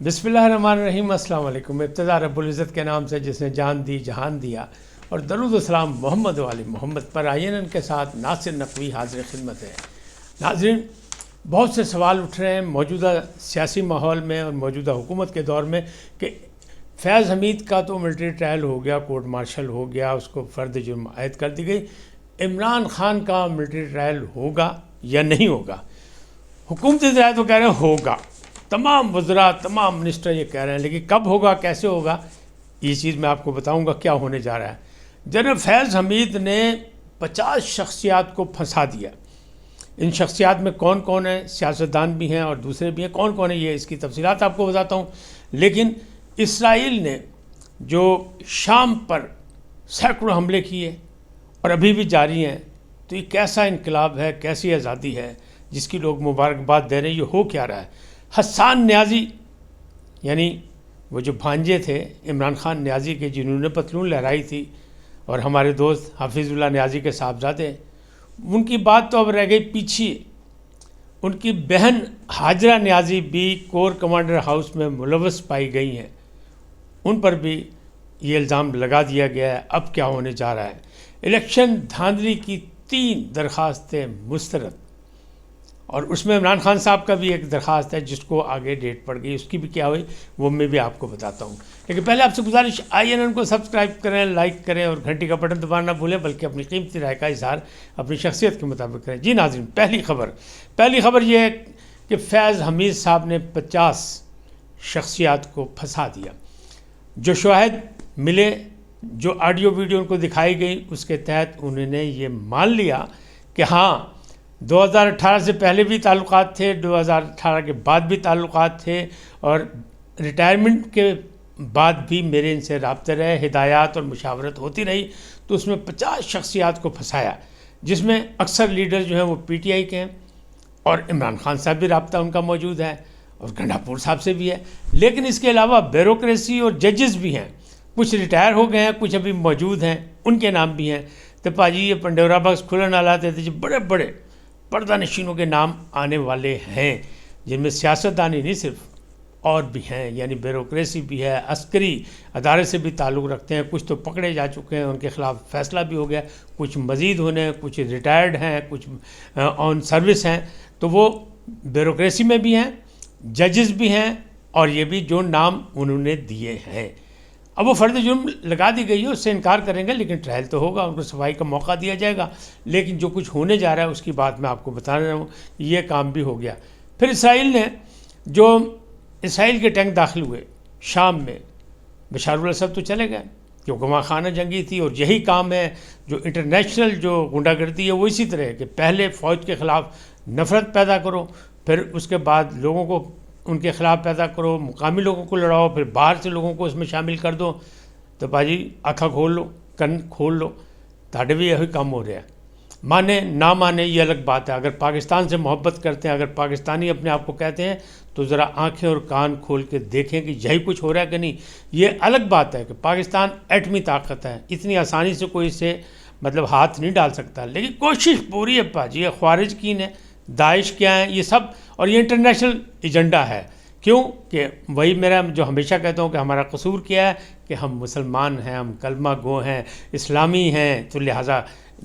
بسم اللہ الرحمن الرحیم۔ السلام علیکم۔ ابتدا رب العزت کے نام سے جس نے جان دی جہان دیا، اور درود و سلام محمد والی محمد پر۔ آئین کے ساتھ ناصر نقوی حاضر خدمت ہے۔ ناظرین، بہت سے سوال اٹھ رہے ہیں موجودہ سیاسی ماحول میں اور موجودہ حکومت کے دور میں کہ فیض حمید کا تو ملٹری ٹرائل ہو گیا، کورٹ مارشل ہو گیا، اس کو فرد جرم عائد کر دی گئی۔ عمران خان کا ملٹری ٹرائل ہوگا یا نہیں ہوگا؟ حکومتی ذرائع تو کہہ رہے ہیں ہوگا، تمام وزراء تمام منسٹر یہ کہہ رہے ہیں، لیکن کب ہوگا، کیسے ہوگا، یہ چیز میں آپ کو بتاؤں گا کیا ہونے جا رہا ہے۔ جنرل فیض حمید نے 50 شخصیات کو پھنسا دیا۔ ان شخصیات میں کون کون ہیں؟ سیاستدان بھی ہیں اور دوسرے بھی ہیں۔ کون کون ہیں یہ اس کی تفصیلات آپ کو بتاتا ہوں۔ لیکن اسرائیل نے جو شام پر سینکڑوں حملے کیے اور ابھی بھی جاری ہیں، تو یہ کیسا انقلاب ہے، کیسی آزادی ہے جس کی لوگ مبارکباد دے رہے ہیں؟ یہ ہو کیا رہا ہے؟ حسان نیازی، یعنی وہ جو بھانجے تھے عمران خان نیازی کے، جنہوں نے پتلون لہرائی تھی، اور ہمارے دوست حفیظ اللہ نیازی کے صاحبزادے، ان کی بات تو اب رہ گئی پیچھے۔ ان کی بہن ہاجرہ نیازی بھی کور کمانڈر ہاؤس میں ملوث پائی گئی ہیں، ان پر بھی یہ الزام لگا دیا گیا ہے۔ اب کیا ہونے جا رہا ہے؟ الیکشن دھاندلی کی 3 درخواستیں مسترد، اور اس میں عمران خان صاحب کا بھی ایک درخواست ہے جس کو آگے ڈیٹ پڑ گئی، اس کی بھی کیا ہوئی وہ میں بھی آپ کو بتاتا ہوں۔ لیکن پہلے آپ سے گزارش، INN کو سبسکرائب کریں، لائک کریں اور گھنٹی کا بٹن دبانا نہ بھولیں، بلکہ اپنی قیمتی رائے کا اظہار اپنی شخصیت کے مطابق کریں۔ جی ناظرین، پہلی خبر یہ ہے کہ فیض حمید صاحب نے 50 شخصیات کو پھنسا دیا۔ جو شواہد ملے، جو آڈیو ویڈیو ان کو دکھائی گئی، اس کے تحت انہوں نے یہ مان لیا کہ ہاں 2018 سے پہلے بھی تعلقات تھے، 2018 کے بعد بھی تعلقات تھے، اور ریٹائرمنٹ کے بعد بھی میرے ان سے رابطے رہے، ہدایات اور مشاورت ہوتی رہی۔ تو اس میں 50 شخصیات کو پھنسایا، جس میں اکثر لیڈر جو ہیں وہ PTI کے ہیں، اور عمران خان صاحب بھی رابطہ ان کا موجود ہے، اور گنڈاپور صاحب سے بھی ہے۔ لیکن اس کے علاوہ بیوروکریسی اور ججز بھی ہیں، کچھ ریٹائر ہو گئے ہیں، کچھ ابھی موجود ہیں، ان کے نام بھی ہیں۔ تو پاجی یہ پنڈورا باکس کھلن والا تھے، جو بڑے بڑے پردہ نشینوں کے نام آنے والے ہیں، جن میں سیاستدانی نہیں صرف، اور بھی ہیں، یعنی بیوروکریسی بھی ہے، عسکری ادارے سے بھی تعلق رکھتے ہیں۔ کچھ تو پکڑے جا چکے ہیں، ان کے خلاف فیصلہ بھی ہو گیا، کچھ مزید ہونے ہیں، کچھ ریٹائرڈ ہیں، کچھ آن سروس ہیں۔ تو وہ بیوروکریسی میں بھی ہیں، ججز بھی ہیں، اور یہ بھی جو نام انہوں نے دیے ہیں۔ اب وہ فرد جرم لگا دی گئی ہے، اس سے انکار کریں گے، لیکن ٹرائل تو ہوگا، ان کو صفائی کا موقع دیا جائے گا۔ لیکن جو کچھ ہونے جا رہا ہے اس کی بات میں آپ کو بتا رہا ہوں، یہ کام بھی ہو گیا۔ پھر اسرائیل کے ٹینک داخل ہوئے شام میں، بشار الاسد تو چلے گئے کیونکہ وہاں خانہ جنگی تھی، اور یہی کام ہے جو انٹرنیشنل جو غنڈہ گردی ہے وہ اسی طرح ہے کہ پہلے فوج کے خلاف نفرت پیدا کرو، پھر اس کے بعد لوگوں کو ان کے خلاف پیدا کرو، مقامی لوگوں کو لڑاؤ، پھر باہر سے لوگوں کو اس میں شامل کر دو۔ تو باجی آنکھیں کھول لو، کن کھول لو، تاڑے بھی یہی کام ہو رہا ہے۔ مانے نہ مانے یہ الگ بات ہے، اگر پاکستان سے محبت کرتے ہیں، اگر پاکستانی اپنے آپ کو کہتے ہیں، تو ذرا آنکھیں اور کان کھول کے دیکھیں کہ یہی کچھ ہو رہا ہے کہ نہیں۔ یہ الگ بات ہے کہ پاکستان ایٹمی طاقت ہے، اتنی آسانی سے کوئی اسے ہاتھ نہیں ڈال سکتا، لیکن کوشش پوری ہے باجی۔ یہ خوارج کین ہے، داعش کیا ہیں، یہ سب، اور یہ انٹرنیشنل ایجنڈا ہے۔ کیوں کہ وہی میرا جو ہمیشہ کہتا ہوں کہ ہمارا قصور کیا ہے کہ ہم مسلمان ہیں، ہم کلمہ گو ہیں، اسلامی ہیں، تو لہٰذا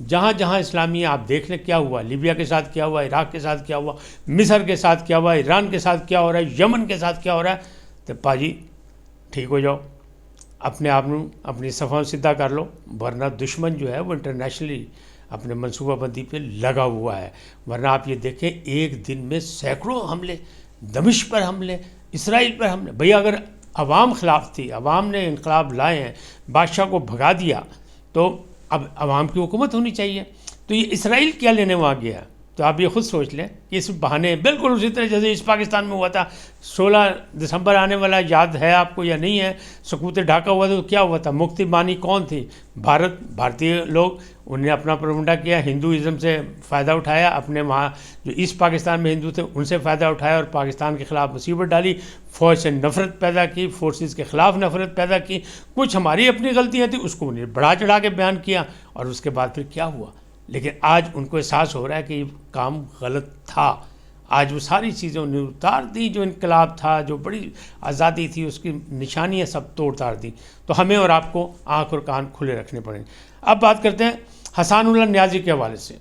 جہاں جہاں اسلامی ہیں آپ دیکھ لیں کیا ہوا، لیبیا کے ساتھ کیا ہوا، عراق کے ساتھ کیا ہوا، مصر کے ساتھ کیا ہوا، ایران کے ساتھ کیا ہو رہا ہے، یمن کے ساتھ کیا ہو رہا ہے۔ تو پاجی ٹھیک ہو جاؤ، اپنے آپ اپنی صفوں سیدھا کر لو، ورنہ دشمن جو ہے وہ انٹرنیشنلی اپنے منصوبہ بندی پہ لگا ہوا ہے۔ ورنہ آپ یہ دیکھیں ایک دن میں سینکڑوں حملے، دمشق پر حملے، اسرائیل پر حملے۔ بھئی اگر عوام خلاف تھی، عوام نے انقلاب لائے ہیں، بادشاہ کو بھگا دیا، تو اب عوام کی حکومت ہونی چاہیے۔ تو یہ اسرائیل کیا لینے وہاں گیا؟ تو آپ یہ خود سوچ لیں کہ اس بہانے بالکل اسی طرح جیسے اس پاکستان میں ہوا تھا، 16 دسمبر آنے والا، یاد ہے آپ کو یا نہیں ہے؟ سکوت ڈھاکہ ہوا تھا، تو کیا ہوا تھا؟ مکتی بانی کون تھی؟ بھارتی لوگ، انہوں نے اپنا پروپیگنڈا کیا، ہندوازم سے فائدہ اٹھایا، اپنے وہاں جو ایسٹ پاکستان میں ہندو تھے ان سے فائدہ اٹھایا، اور پاکستان کے خلاف مصیبت ڈالی، فوج سے نفرت پیدا کی، فورسز کے خلاف نفرت پیدا کی۔ کچھ ہماری اپنی غلطیاں تھیں، اس کو انہیں بڑھا چڑھا کے بیان کیا، اور اس کے بعد پھر کیا ہوا؟ لیکن آج ان کو احساس ہو رہا ہے کہ یہ کام غلط تھا۔ آج وہ ساری چیزیں انہوں نے اتار دی، جو انقلاب تھا، جو بڑی آزادی تھی، اس کی نشانیاں سب توڑ تار دی. تو ہمیں اور آپ کو آنکھ اور کان کھلے رکھنے پڑیں. اب بات کرتے ہیں حسان اللہ نیازی کے حوالے سے.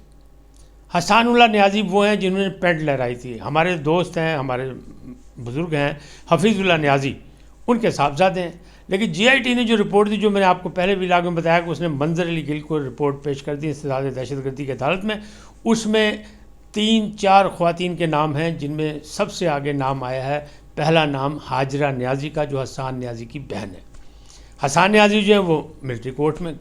حسان اللہ نیازی وہ ہیں جنہوں نے پینٹ لہرائی تھی. ہمارے دوست ہیں، ہمارے بزرگ ہیں حفیظ اللہ نیازی، ان کے صاحبزادے ہیں. لیکن جی آئی ٹی نے جو رپورٹ دی، جو میں نے آپ کو پہلے ولاگ میں بتایا کہ اس نے منظر علی گل کو رپورٹ پیش کر دی استداد دہشت گردی کی عدالت میں، اس میں 3-4 خواتین کے نام ہیں، جن میں سب سے آگے نام آیا ہے پہلا نام ہاجرہ نیازی کا، جو حسان نیازی کی بہن ہے. حسان نیازی جو ہیں وہ ملٹری کورٹ میں،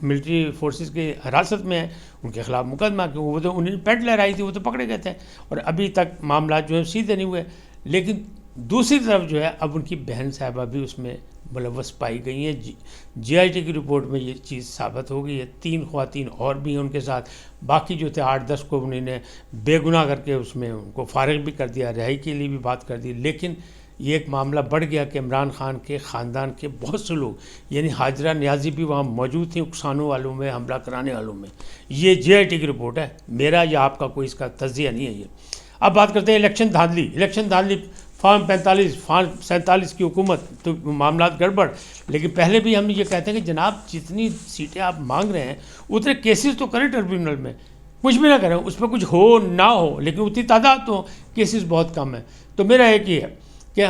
ملٹری فورسز کی حراست میں ہیں. ان کے خلاف مقدمہ، کہ وہ تو انہیں پینٹ لہرائی تھی، وہ تو پکڑے گئے تھے اور ابھی تک معاملات جو ہیں سیدھے نہیں ہوئے. لیکن دوسری طرف جو ہے اب ان کی بہن صاحبہ بھی اس میں ملوث پائی گئی ہیں. جی آئی ٹی کی رپورٹ میں یہ چیز ثابت ہو گئی ہے. 3 خواتین اور بھی ہیں ان کے ساتھ. باقی جو تھے 8-10 کو انہوں نے بے گناہ کر کے اس میں ان کو فارغ بھی کر دیا، رہائی کے لیے بھی بات کر دی. لیکن یہ ایک معاملہ بڑھ گیا کہ عمران خان کے خاندان کے بہت سے لوگ، یعنی ہاجرہ نیازی بھی وہاں موجود تھیں اکسانے والوں میں، حملہ کرانے والوں میں. یہ جی آئی ٹی کی رپورٹ ہے، میرا یا آپ کا کوئی اس کا تجزیہ نہیں ہے یہ. اب بات کرتے ہیں الیکشن دھاندلی. الیکشن دھاندلی، فارم 45، فارم 47 کی حکومت، تو معاملات گڑبڑ. لیکن پہلے بھی ہم یہ کہتے ہیں کہ جناب جتنی سیٹیں آپ مانگ رہے ہیں اتنے کیسز تو کریں ٹربیونل میں، کچھ بھی نہ کریں، اس پہ کچھ ہو نہ ہو، لیکن اتنی تعداد تو کیسز بہت کم ہے. تو میرا ایک ہی ہے کہ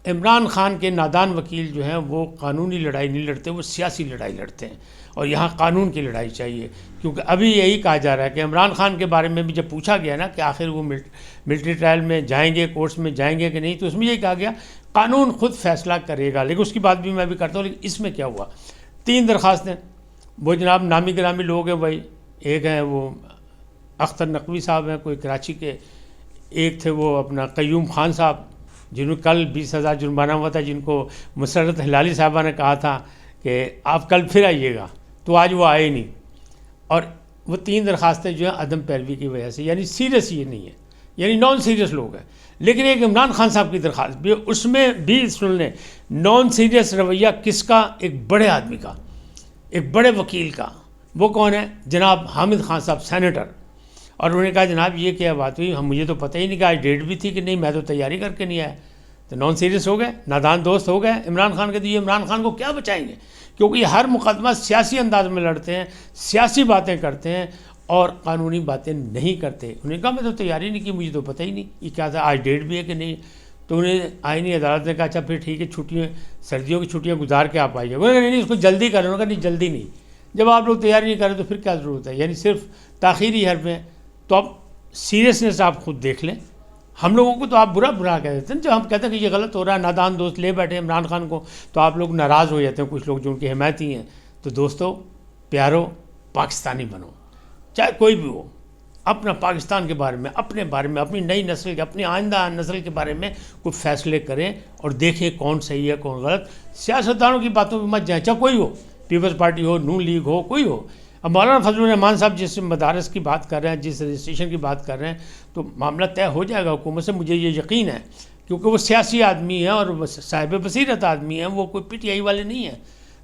عمران خان کے نادان وکیل جو ہیں وہ قانونی لڑائی نہیں لڑتے، وہ سیاسی لڑائی لڑتے ہیں. اور یہاں قانون کی لڑائی چاہیے، کیونکہ ابھی یہی کہا جا رہا ہے کہ عمران خان کے بارے میں بھی جب پوچھا گیا نا کہ آخر وہ ملٹری ٹرائل میں جائیں گے، کورٹس میں جائیں گے کہ نہیں، تو اس میں یہ کہا گیا قانون خود فیصلہ کرے گا. لیکن اس کی بات بھی میں بھی کرتا ہوں. لیکن اس میں کیا ہوا، 3 درخواستیں. وہ جناب نامی گرامی لوگ ہیں بھائی. ایک ہیں وہ اختر نقوی صاحب ہیں، کوئی کراچی کے. ایک تھے وہ اپنا قیوم خان صاحب، جنہوں کل 20,000 جرمانہ ہوا تھا، جن کو مسرت ہلالی صاحبہ نے کہا تھا کہ آپ کل پھر آئیے گا، تو آج وہ آئے ہی نہیں. اور وہ 3 درخواستیں جو ہیں عدم پیروی کی وجہ سے، یعنی سیریس یہ نہیں ہے، یعنی نان سیریس لوگ ہیں. لیکن ایک عمران خان صاحب کی درخواست بھی، اس میں بھی سن لیں نان سیریس رویہ کس کا، ایک بڑے آدمی کا، ایک بڑے وکیل کا. وہ کون ہے؟ جناب حامد خان صاحب، سینیٹر. اور انہوں نے کہا جناب یہ کیا بات ہوئی، مجھے تو پتہ ہی نہیں کہ آج ڈیٹ بھی تھی کہ نہیں، میں تو تیاری کر کے نہیں آیا. تو نان سیریس ہو گئے، نادان دوست ہو گئے عمران خان کے. تو یہ عمران خان کو کیا بچائیں گے، کیونکہ یہ ہر مقدمہ سیاسی انداز میں لڑتے ہیں، سیاسی باتیں کرتے ہیں اور قانونی باتیں نہیں کرتے. انہوں نے کہا میں تو تیاری نہیں کی، مجھے تو پتہ ہی نہیں یہ کیا تھا، آج ڈیٹ بھی ہے کہ نہیں. تو انہیں آئینی عدالت نے کہا اچھا پھر ٹھیک ہے، چھٹیاں، سردیوں کی چھٹیاں گزار کے آپ آئیے. انہوں نے نہیں، اس کو جلدی کریں. انہوں نے کہا نہیں جلدی نہیں، جب آپ لوگ تیاری نہیں کریں تو پھر کیا ضرورت ہے، یعنی صرف تاخیری حرف میں. تو اب سیریسنیس آپ خود دیکھ لیں. ہم لوگوں کو تو آپ برا کہہ دیتے ہیں، جب ہم کہتے ہیں کہ یہ غلط ہو رہا ہے، نادان دوست لے بیٹھے عمران خان کو، تو آپ لوگ ناراض ہو جاتے ہیں، کچھ لوگ جو ان کے حمایتی ہیں. تو دوستو پیارو، پاکستانی بنو، چاہے کوئی بھی ہو. اپنا پاکستان کے بارے میں، اپنے بارے میں، اپنی نئی نسل کے، اپنی آئندہ نسل کے بارے میں کچھ فیصلے کریں اور دیکھیں کون صحیح ہے کون غلط. سیاستدانوں کی باتوں پہ مت جائیں، چاہے کوئی ہو، پیپلز پارٹی ہو، نون لیگ ہو، کوئی ہو. اب مولانا فضل الرحمان صاحب جس مدارس کی بات کر رہے ہیں، جس رجسٹریشن کی بات کر رہے ہیں، تو معاملہ طے ہو جائے گا حکومت سے، مجھے یہ یقین ہے. کیونکہ وہ سیاسی آدمی ہیں اور صاحب بصیرت آدمی ہیں، وہ کوئی پی ٹی آئی والے نہیں ہیں.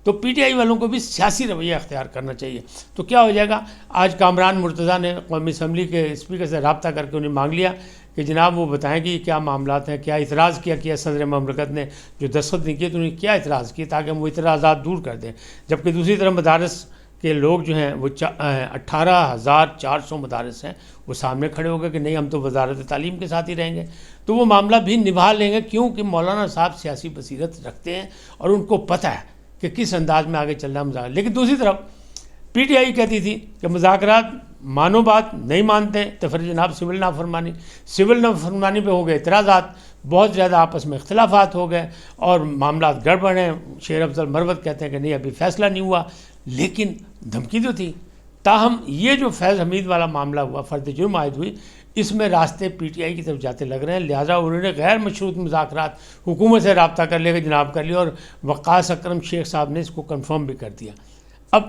تو پی ٹی آئی والوں کو بھی سیاسی رویہ اختیار کرنا چاہیے. تو کیا ہو جائے گا، آج کامران مرتضیٰ نے قومی اسمبلی کے اسپیکر سے رابطہ کر کے انہیں مانگ لیا کہ جناب وہ بتائیں کہ یہ کیا معاملات ہیں، کیا اعتراض کیا صدر مملکت نے جو دستخط نہیں کیے، تو انہیں کیا اعتراض کیے تاکہ ہم وہ اعتراضات دور کر دیں. جبکہ دوسری طرف مدارس کے لوگ جو ہیں وہ 18,400 مدارس ہیں، وہ سامنے کھڑے ہو گئے کہ نہیں ہم تو وزارت تعلیم کے ساتھ ہی رہیں گے. تو وہ معاملہ بھی نبھا لیں گے، کیونکہ مولانا صاحب سیاسی بصیرت رکھتے ہیں اور ان کو پتہ ہے کہ کس انداز میں آگے چل رہا ہے مذاکرات. لیکن دوسری طرف پی ٹی آئی کہتی تھی کہ مذاکرات مانو بات، نہیں مانتے تو پھر جناب سول نافرمانی پہ ہو گئے اعتراضات، بہت زیادہ آپس میں اختلافات ہو گئے اور معاملات گڑبڑ ہیں. شیر افضل مروت کہتے ہیں کہ نہیں ابھی فیصلہ نہیں ہوا، لیکن دھمکی تو تھی. تاہم یہ جو فیض حمید والا معاملہ ہوا، فرد جرم عائد ہوئی، اس میں راستے پی ٹی آئی کی طرف جاتے لگ رہے ہیں. لہٰذا انہوں نے غیر مشروط مذاکرات حکومت سے رابطہ کر لے کے جناب کر لیا، اور وقاص اکرم شیخ صاحب نے اس کو کنفرم بھی کر دیا. اب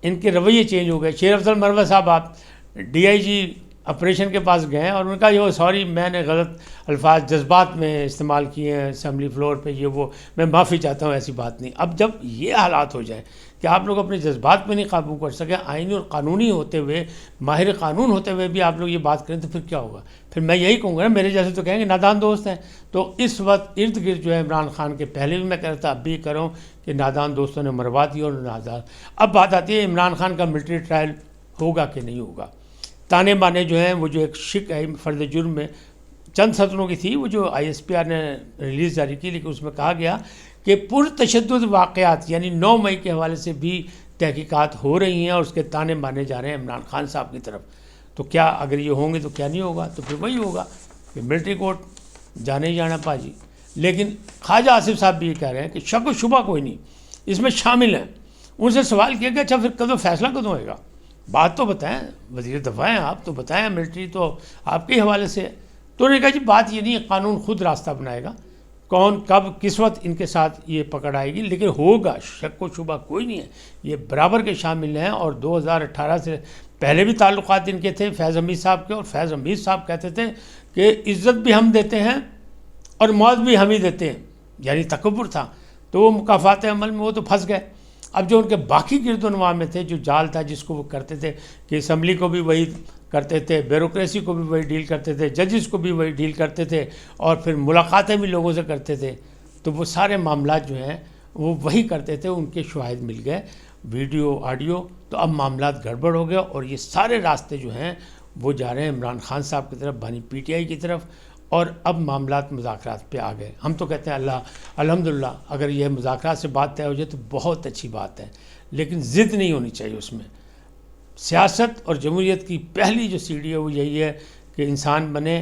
ان کے رویے چینج ہو گئے. شیر افضل مروت صاحب آپ ڈی آئی جی آپریشن کے پاس گئے اور ان کا یہ سوری میں نے غلط الفاظ جذبات میں استعمال کیے ہیں اسمبلی فلور پہ، یہ وہ میں معافی چاہتا ہوں، ایسی بات نہیں۔ اب جب یہ حالات ہو جائیں کہ آپ لوگ اپنے جذبات پہ نہیں قابو کر سکے، آئینی اور قانونی ہوتے ہوئے، ماہر قانون ہوتے ہوئے بھی آپ لوگ یہ بات کریں تو پھر کیا ہوگا؟ پھر میں یہی کہوں گا نا، میرے جیسے تو کہیں گے نادان دوست ہیں۔ تو اس وقت ارد گرد جو ہے عمران خان کے، پہلے بھی میں کہہ رہا تھا اب بھی کروں کہ نادان دوستوں نے مروا دی اور نادان۔ اب بات آتی ہے عمران خان کا ملٹری ٹرائل ہوگا کہ نہیں ہوگا۔ تانے بانے جو ہیں وہ جو ایک شک ہے فرد جرم میں چند سطروں کی تھی، وہ جو آئی ایس پی آر نے ریلیز جاری کی، لیکن اس میں کہا گیا کہ پرتشدد واقعات یعنی 9 مئی کے حوالے سے بھی تحقیقات ہو رہی ہیں اور اس کے تانے بانے جا رہے ہیں عمران خان صاحب کی طرف۔ تو کیا اگر یہ ہوں گے تو کیا نہیں ہوگا؟ تو پھر وہی ہوگا کہ ملٹری کورٹ جانے ہی جانا پاجی۔ لیکن خواجہ آصف صاحب بھی یہ کہہ رہے ہیں کہ شک و شبہ کوئی نہیں، اس میں شامل ہیں۔ ان سے سوال کیا کہ اچھا پھر کدوں فیصلہ کدوں ہوئے گا؟ بات تو بتائیں، وزیر دفاع ہیں آپ، تو بتائیں، ملٹری تو آپ کے حوالے سے ہے۔ تو انہوں نے کہا جی بات یہ نہیں ہے، قانون خود راستہ بنائے گا، کون کب کس وقت ان کے ساتھ یہ پکڑ آئے گی، لیکن ہوگا، شک و شبہ کوئی نہیں ہے، یہ برابر کے شامل ہیں۔ اور 2018 سے پہلے بھی تعلقات ان کے تھے فیض حمید صاحب کے، اور فیض حمید صاحب کہتے تھے کہ عزت بھی ہم دیتے ہیں اور موت بھی ہم ہی دیتے ہیں، یعنی تکبر تھا۔ تو وہ مکافات عمل میں وہ تو پھنس گئے۔ اب جو ان کے باقی گرد و نواح میں تھے، جو جال تھا جس کو وہ کرتے تھے کہ اسمبلی کو بھی وہی کرتے تھے، بیوروکریسی کو بھی وہی ڈیل کرتے تھے، ججز کو بھی وہی ڈیل کرتے تھے، اور پھر ملاقاتیں بھی لوگوں سے کرتے تھے، تو وہ سارے معاملات جو ہیں وہ وہی کرتے تھے۔ ان کے شواہد مل گئے، ویڈیو آڈیو، تو اب معاملات گڑبڑ ہو گئے اور یہ سارے راستے جو ہیں وہ جا رہے ہیں عمران خان صاحب کی طرف، بانی پی ٹی آئی کی طرف، اور اب معاملات مذاکرات پہ آ گئے۔ ہم تو کہتے ہیں الحمدللہ اگر یہ مذاکرات سے بات طے ہو جائے تو بہت اچھی بات ہے، لیکن ضد نہیں ہونی چاہیے اس میں۔ سیاست اور جمہوریت کی پہلی جو سیڑھی ہے وہ یہی ہے کہ انسان بنے،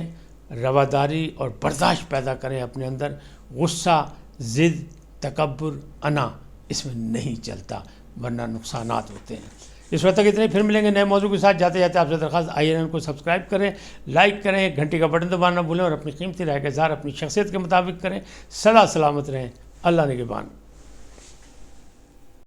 رواداری اور برداشت پیدا کریں اپنے اندر، غصہ، ضد، تکبر، انا اس میں نہیں چلتا، ورنہ نقصانات ہوتے ہیں۔ اس وقت تک اتنے، پھر ملیں گے نئے موضوع کے ساتھ۔ جاتے جاتے آپ سے درخواست، INN کو سبسکرائب کریں، لائک کریں، گھنٹی کا بٹن دبانا نہ بھولیں، اور اپنی قیمتی رائے کا اظہار اپنی شخصیت کے مطابق کریں۔ سدا سلامت رہیں، اللہ نگہبان۔